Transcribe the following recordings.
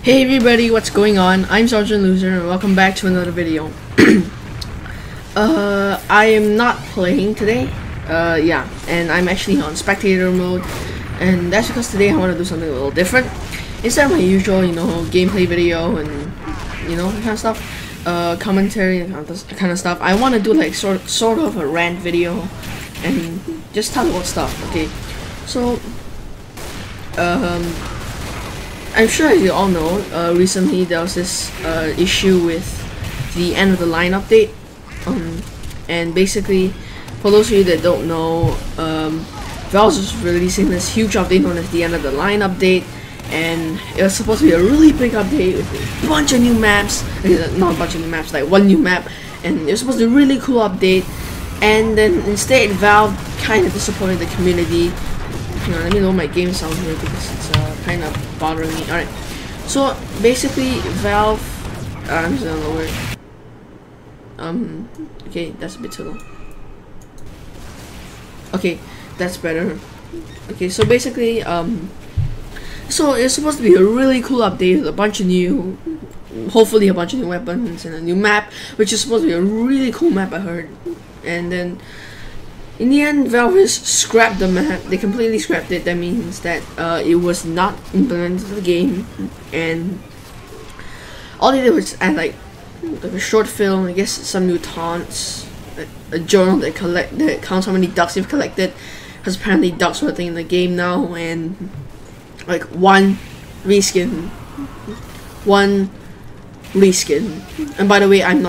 Hey everybody, what's going on? I'm Sergeant Loser and welcome back to another video. I am not playing today. Yeah, and I'm actually on spectator mode, and that's because today I want to do something a little different. Instead of my usual, gameplay video and that kind of stuff, commentary and that kind of stuff, I want to do like sort of a rant video and just talk about stuff. Okay, so I'm sure as you all know, recently there was this issue with the end of the line update, and basically, for those of you that don't know, Valve was releasing this huge update known as the end of the line update, and it was supposed to be a really big update with a bunch of new maps, not a bunch of new maps, like one new map, and it was supposed to be a really cool update, and then instead Valve kind of disappointed the community. Hang on, let me lower my game sound here because it's kind of bothering me. Alright, so basically Valve, I'm just gonna lower it. Okay, that's a bit too low. Okay, that's better. Okay, so basically, so it's supposed to be a really cool update with a bunch of new, hopefully a bunch of new weapons and a new map, which is supposed to be a really cool map, I heard. And then in the end, Valve has scrapped the map. They completely scrapped it. That means that it was not implemented in the game, and all they did was add like a short film, I guess some new taunts, a journal that counts how many ducks you've collected, because apparently ducks were a thing in the game now, and like one reskin. And by the way, I'm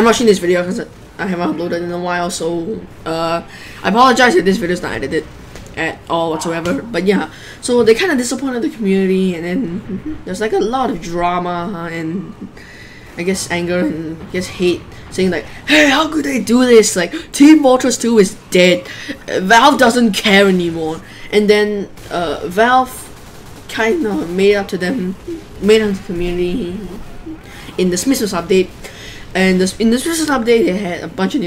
watching this video because I haven't uploaded in a while, so I apologize if this video is not edited at all whatsoever. But yeah, so they kind of disappointed the community, and then there's like a lot of drama and I guess anger and I guess hate, saying like, hey, how could they do this? Like, Team Fortress 2 is dead. Valve doesn't care anymore. And then Valve kind of made up to the community in the Christmas update. And in this Christmas update, they had a bunch of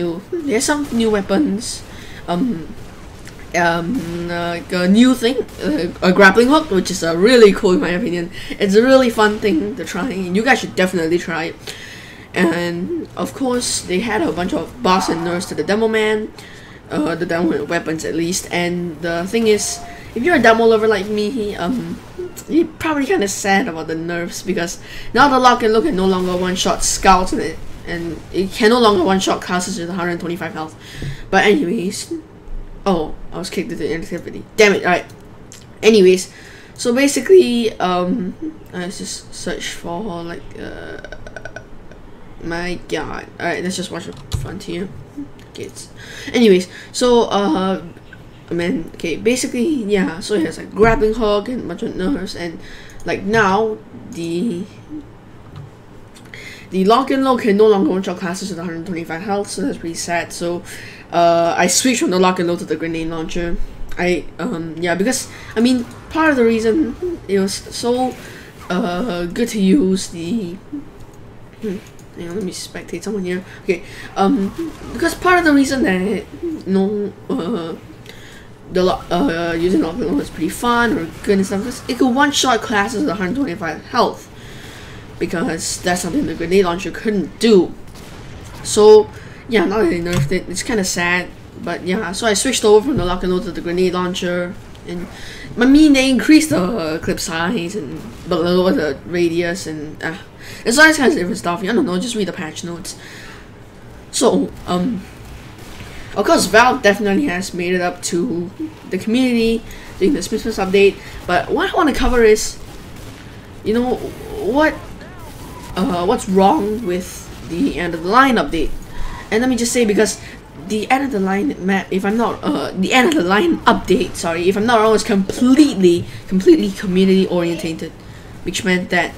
they had some new weapons, like a new thing, a grappling hook, which is really cool in my opinion. It's a really fun thing to try, and you guys should definitely try it. And of course, they had a bunch of buffs and nerfs to the demo man, the demo weapons at least. And the thing is, if you're a demo lover like me, you're probably kind of sad about the nerfs, because now the lock and load can no longer one-shot scouts and it can no longer one-shot classes with 125 health. But anyways, oh, I was kicked into inactivity. Damn it! Alright. Anyways, so basically, let's just search for like, my god. Alright, let's just watch a Frontier. Kids. Anyways, so man, okay, basically, yeah, so it has like grappling hook and a bunch of nerfs, and like now the lock and load can no longer one-shot classes with 125 health, so that's pretty sad. So I switched from the lock and load to the grenade launcher. Yeah, because I mean, part of the reason it was so good to use the hang on, let me spectate someone here. Okay, because part of the reason that using lock and load is pretty fun or good and stuff, because it could one-shot classes with 125 health, because that's something the grenade launcher couldn't do. So yeah, now that they nerfed it, it's kind of sad. But yeah, so I switched over from the lock and load to the grenade launcher, and I mean, they increased the clip size and but lower the radius, and it's all kinds of different stuff. I don't know, just read the patch notes. So of course, Valve definitely has made it up to the community during the Christmas update. But what I want to cover is, what's wrong with the end of the line update. And let me just say, because the end of the line map, if I'm not the end of the line update, sorry, if I'm not wrong, was completely community orientated, which meant that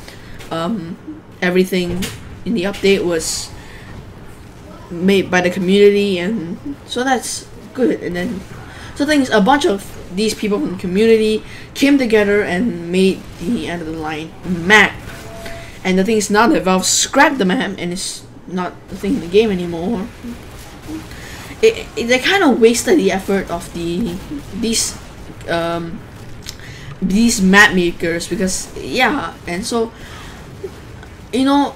everything in the update was made by the community, and so that's good. And then so things, a bunch of these people from the community came together and made the end of the line map. And the thing is, now that Valve scrapped the map and it's not the thing in the game anymore, they kind of wasted the effort of these these map makers, because yeah, and so you know,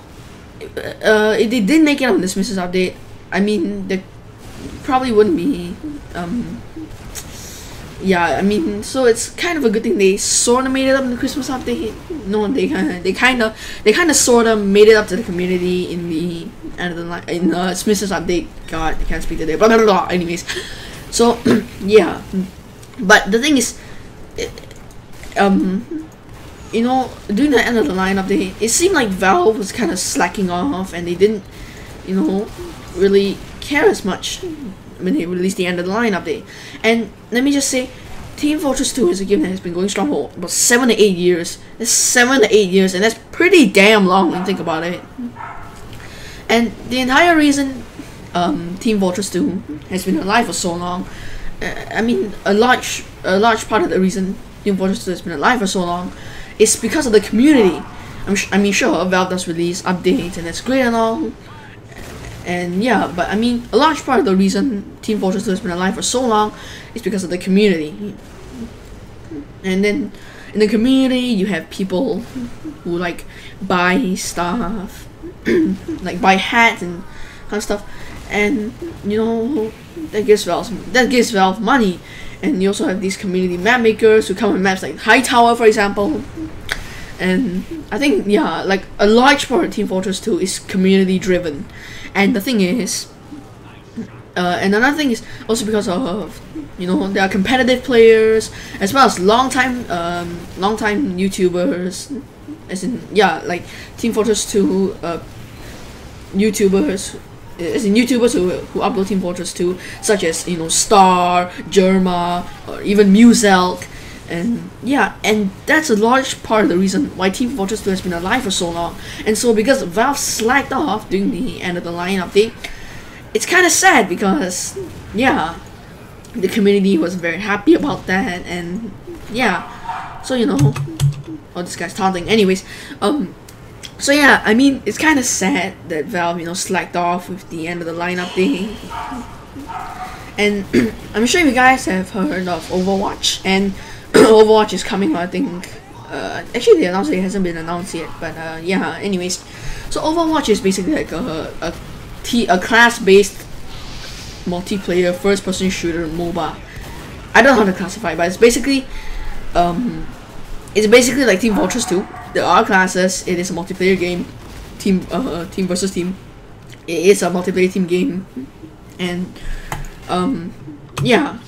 if they didn't make it on this Christmas update, I mean, they probably wouldn't be yeah, I mean, so it's kind of a good thing they sort of made it up in the Christmas update. No, they kind of sort of made it up to the community in the end of the line in Christmas update. God, I can't speak today. Blah blah blah. Anyways, so yeah, but the thing is, you know, during the end of the line update, it seemed like Valve was kind of slacking off, and they didn't, you know, really care as much when they released the end of the line update. And let me just say, Team Fortress 2 is a game that has been going strong for about 7 to 8 years. That's 7 to 8 years, and that's pretty damn long when you think about it. And the entire reason Team Fortress 2 has been alive for so long, I mean, a large part of the reason Team Fortress 2 has been alive for so long is because of the community. I mean, sure, Valve does release updates, and that's great and all. And yeah, but I mean, a large part of the reason Team Fortress 2 has been alive for so long is because of the community. And then in the community, you have people who like buy stuff, like buy hats and kind of stuff, and you know, that gives Valve money. And you also have these community map makers who come with maps like Hightower, for example. And I think, yeah, like a large part of Team Fortress 2 is community driven. And the thing is, and another thing is also because of, you know, there are competitive players as well as long time YouTubers, as in, yeah, like Team Fortress 2 YouTubers, as in YouTubers who upload Team Fortress 2, such as, you know, Star, Germa, or even Muselk. And yeah, and that's a large part of the reason why Team Fortress 2 has been alive for so long. And so because Valve slacked off during the end of the line update, it's kind of sad because, yeah, the community was very happy about that. And yeah, so you know, oh, this guy's taunting. Anyways, so yeah, I mean, it's kind of sad that Valve, you know, slacked off with the end of the line update. And I'm sure you guys have heard of Overwatch, and Overwatch is coming, I think. Actually, they announced it hasn't been announced yet, but yeah. Anyways, so Overwatch is basically like a class-based multiplayer first-person shooter MOBA. I don't know how to classify it, but it's basically like Team Fortress 2. There are classes. It is a multiplayer game, team versus team. It is a multiplayer team game, and yeah.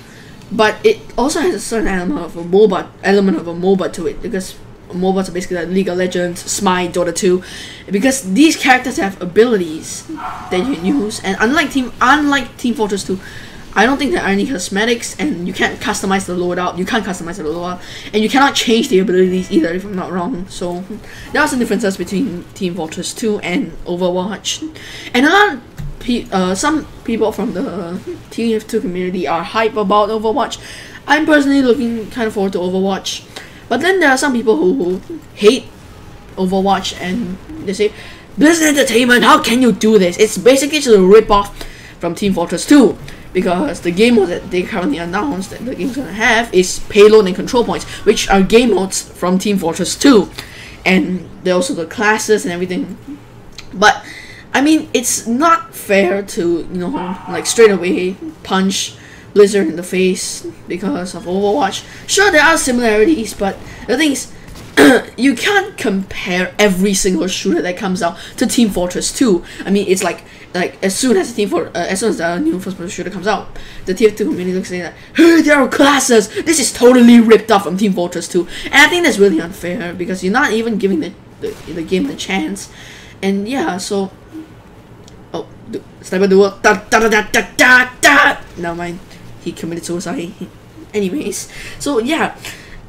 But it also has a certain element of a MOBA to it, because MOBAs are basically like League of Legends, Smite, Dota 2, because these characters have abilities that you can use. And unlike Team Fortress 2, I don't think there are any cosmetics, and you can't customize the loadout. You can't customize the loadout, and you cannot change the abilities either, if I'm not wrong. So there are some differences between Team Fortress 2 and Overwatch. And a lot of some people from the TF2 community are hype about Overwatch. I'm personally looking kind of forward to Overwatch, but then there are some people who hate Overwatch, and they say, Blizzard Entertainment, how can you do this? It's basically just a rip-off from Team Fortress 2, because the game mode that they currently announced that the game's gonna have is payload and control points, which are game modes from Team Fortress 2, and there are also the classes and everything. But I mean, it's not fair to, you know, like straight away punch Blizzard in the face because of Overwatch. Sure, there are similarities, but the thing is, you can't compare every single shooter that comes out to Team Fortress 2. I mean, it's like as soon as the new first-person shooter comes out, the TF2 community looks at that, hey, there are classes. This is totally ripped off from Team Fortress 2, and I think that's really unfair because you're not even giving the game the chance. And yeah, so. Oh, Sniper Duel. Never mind. He committed suicide. Anyways, so yeah,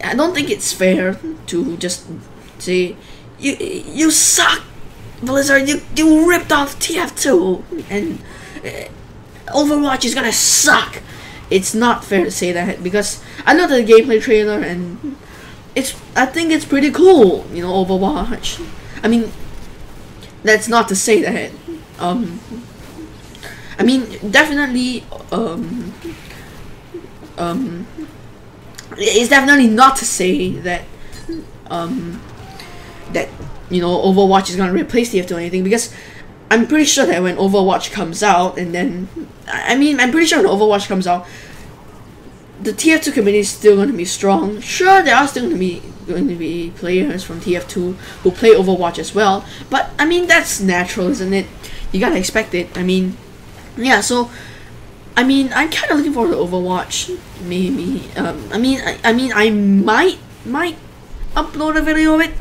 I don't think it's fair to just say you suck, Blizzard. You ripped off TF2, and Overwatch is gonna suck. It's not fair to say that, because I looked at the gameplay trailer and I think it's pretty cool. You know, Overwatch. I mean, that's not to say that. I mean, definitely, it's definitely not to say that that Overwatch is gonna replace TF2 or anything, because I'm pretty sure that when Overwatch comes out, and then I'm pretty sure when Overwatch comes out, the TF2 community is still going to be strong. Sure, there are still going to be players from TF2 who play Overwatch as well, but that's natural, isn't it? You gotta expect it. Yeah. So I'm kind of looking forward to Overwatch. Maybe I might upload a video of it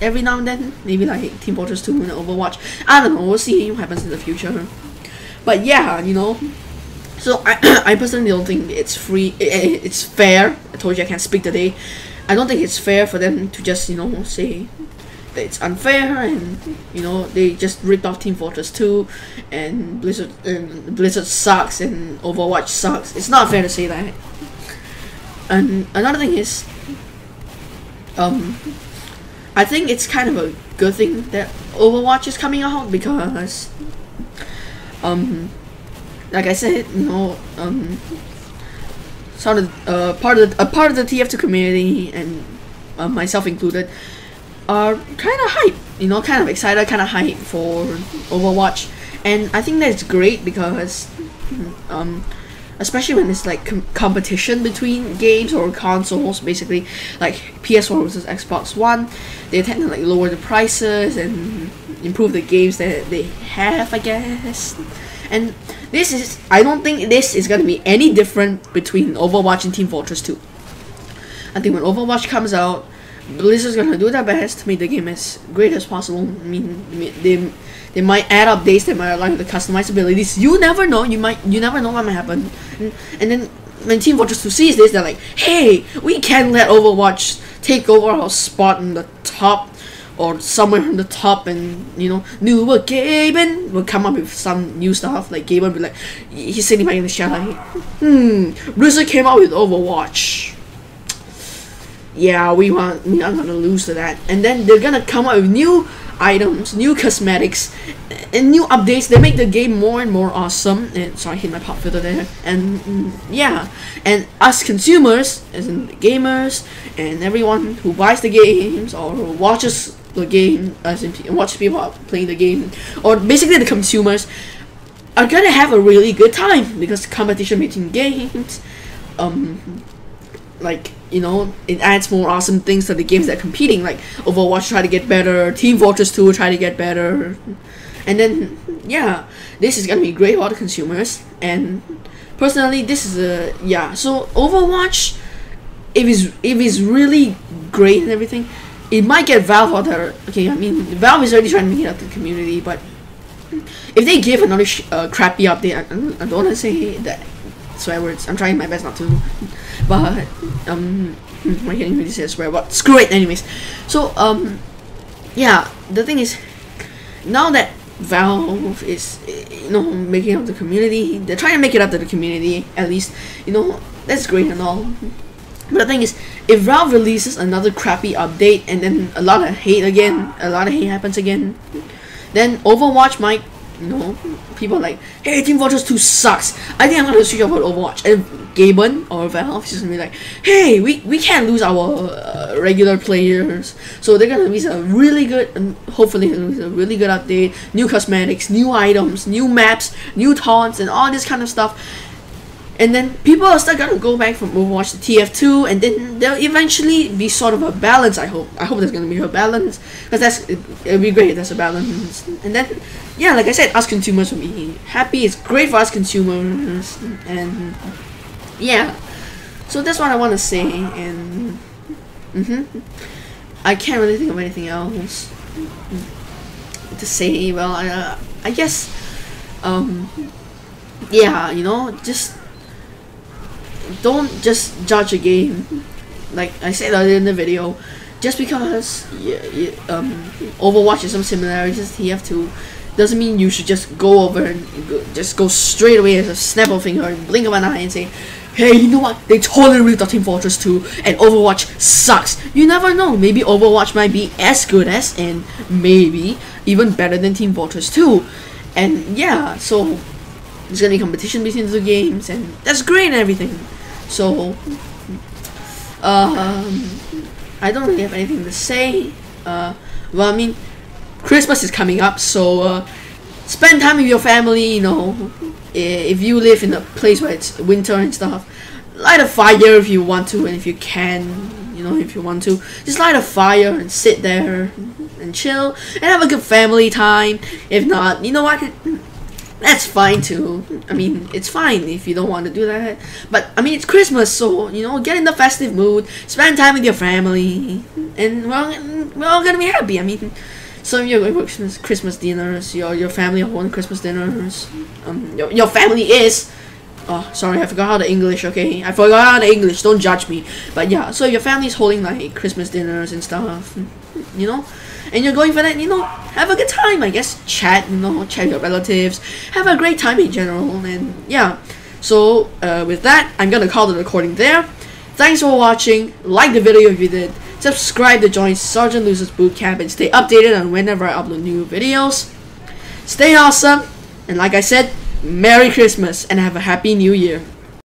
every now and then. Maybe like Team Fortress 2 and Overwatch. I don't know. We'll see what happens in the future. But yeah, So I personally don't think it's fair. I told you I can't speak today. I don't think it's fair for them to just say that it's unfair, and they just ripped off Team Fortress 2, and Blizzard sucks and Overwatch sucks. It's not fair to say that. And another thing is, I think it's kind of a good thing that Overwatch is coming out, because like I said, sort of part of the TF2 community, and myself included, are kind of hype, kind of excited, kind of hype for Overwatch, and I think that's great, because especially when it's like competition between games or consoles, basically like PS4 versus Xbox One, they tend to like lower the prices and improve the games that they have, I guess. And I don't think this is gonna be any different between Overwatch and Team Fortress 2. I think when Overwatch comes out, Blizzard's gonna do their best to make the game as great as possible. They might add updates that might allow you to customize abilities. You never know. You never know what might happen. And then when Team Fortress 2 sees this, they're like, hey, we can't let Overwatch take over our spot in the top, or somewhere on the top, and newer Gaben will come up with some new stuff. Like Gaben will be like, he's sitting back in the shadow like, Blizzard came out with Overwatch. Yeah, we're not gonna lose to that. And then they're gonna come up with new items, new cosmetics, and new updates. They make the game more and more awesome. And sorry, I hit my pop filter there. And yeah, and us consumers, as in the gamers, and everyone who buys the games or watches the game, as in watch people playing the game, or basically the consumers, are gonna have a really good time, because competition between games, like it adds more awesome things to the games that are competing. Like Overwatch try to get better, Team Fortress 2 try to get better, and then yeah, this is gonna be great for the consumers. And personally, this is so Overwatch, if it's really great and everything, it might get Valve out there. Okay, Valve is already trying to make it up to the community, but if they give another crappy update, I don't want to say that swear words. I'm trying my best not to, but I can't really say a swear, but screw it anyways. So yeah, the thing is, now that Valve is making up the community, they're trying to make it up to the community at least. That's great and all. But the thing is, if Valve releases another crappy update and then a lot of hate happens again, then Overwatch might, people are like, hey, Team Fortress 2 sucks, I think I'm gonna switch over to Overwatch. And Gaben or Valve is just gonna be like, hey, we can't lose our regular players, so they're gonna release a really good, and hopefully a really good update, new cosmetics, new items, new maps, new taunts, and all this kind of stuff. And then people are still gonna go back from Overwatch to TF2, and then there'll eventually be sort of a balance. I hope there's gonna be a balance, because it'll be great if there's a balance. And then yeah, like I said, us consumers will be happy. It's great for us consumers, and yeah. So that's what I want to say. And I can't really think of anything else to say. Well, I guess yeah, just don't just judge a game, like I said earlier in the video, just because Overwatch has some similarities to TF2 doesn't mean you should just go over and just go straight away as a snap of a finger and blink of an eye and say, hey, you know what, they totally ripped off Team Fortress 2 and Overwatch sucks. You never know, maybe Overwatch might be as good as, and maybe even better than Team Fortress 2. And yeah, so there's gonna be competition between the games, and that's great and everything. So I don't really have anything to say. Well, I mean, Christmas is coming up, so spend time with your family. You know, if you live in a place where it's winter and stuff, light a fire if you want to, and if you can, you know, if you want to, just light a fire and sit there and chill and have a good family time. If not, you know what? That's fine too. I mean, it's fine if you don't want to do that. But I mean, it's Christmas, so you know, get in the festive mood, spend time with your family, and we're all gonna be happy. I mean, some of you are going for Christmas dinners. Your family are holding Christmas dinners. Your family is. Oh, sorry, I forgot how to English. Okay, I forgot how to English. Don't judge me. But yeah, so your family's holding like Christmas dinners and stuff. You know. And you're going for that, you know, have a good time, I guess. Chat, you know, chat with your relatives. Have a great time in general, and yeah. So, with that, I'm gonna call the recording there. Thanks for watching. Like the video if you did. Subscribe to join Sergeant Loser's Bootcamp and stay updated on whenever I upload new videos. Stay awesome, and like I said, Merry Christmas and have a Happy New Year.